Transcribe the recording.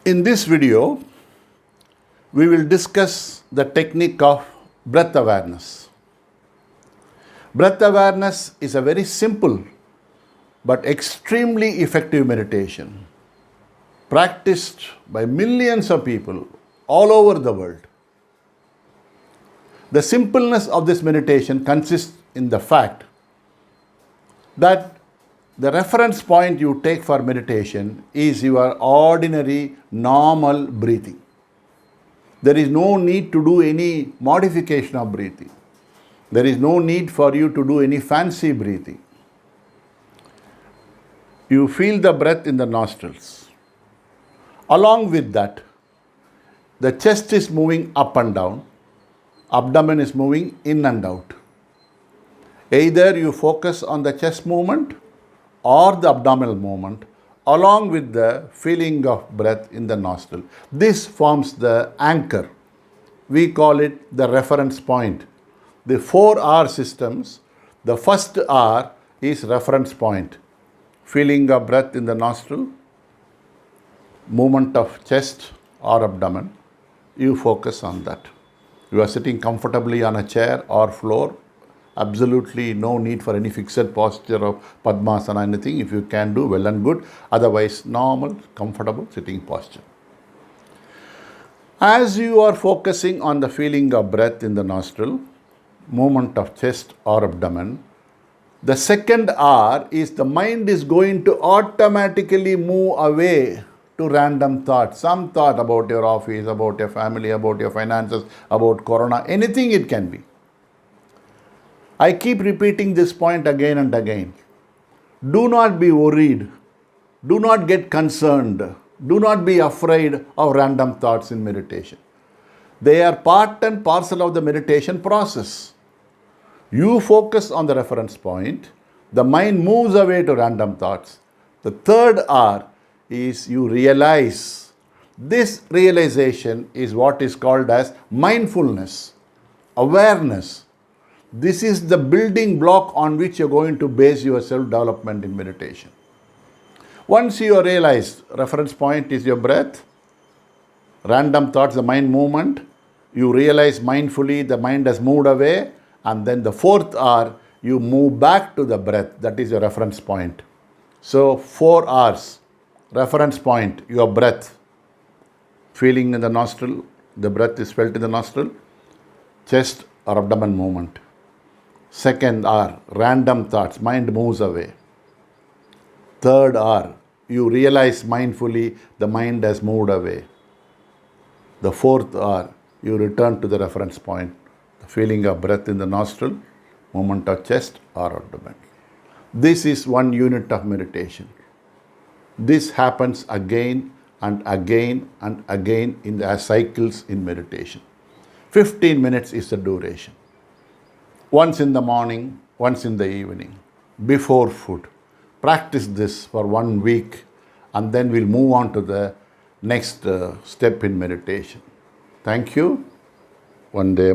In this video, we will discuss the technique of breath awareness. Breath awareness is a very simple but extremely effective meditation practiced by millions of people all over the world. The simpleness of this meditation consists in the fact that the reference point you take for meditation is your ordinary, normal breathing. There is no need to do any modification of breathing. There is no need for you to do any fancy breathing. You feel the breath in the nostrils. Along with that, the chest is moving up and down, abdomen is moving in and out. Either you focus on the chest movement or the abdominal movement along with the feeling of breath in the nostril. This forms the anchor. We call it the reference point. The 4R systems, the first R is reference point. Feeling of breath in the nostril, movement of chest or abdomen, you focus on that. You are sitting comfortably on a chair or floor. Absolutely no need for any fixed posture of Padmasana, anything. If you can do, well and good. Otherwise, normal, comfortable sitting posture. As you are focusing on the feeling of breath in the nostril, movement of chest or abdomen, the second R is the mind is going to automatically move away to random thoughts. Some thought about your office, about your family, about your finances, about corona, anything it can be. I keep repeating this point again and again. Do not be worried. Do not get concerned. Do not be afraid of random thoughts in meditation. They are part and parcel of the meditation process. You focus on the reference point. The mind moves away to random thoughts. The third R is you realize. This realization is what is called as mindfulness, awareness. This is the building block on which you're going to base your self-development in meditation. Once you realize reference point is your breath, random thoughts, the mind movement, you realize mindfully the mind has moved away, and then the fourth R, you move back to the breath. That is your reference point. So 4 R's. Reference point, your breath. Feeling in the nostril, the breath is felt in the nostril, chest or abdomen movement. Second R, random thoughts, mind moves away. Third R, you realize mindfully the mind has moved away. The fourth R, you return to the reference point, the feeling of breath in the nostril, movement of chest or abdomen. This is one unit of meditation. This happens again and again and again in the cycles in meditation. 15 minutes is the duration. Once in the morning, once in the evening, before food. Practice this for 1 week and then we'll move on to the next step in meditation. Thank you. One day.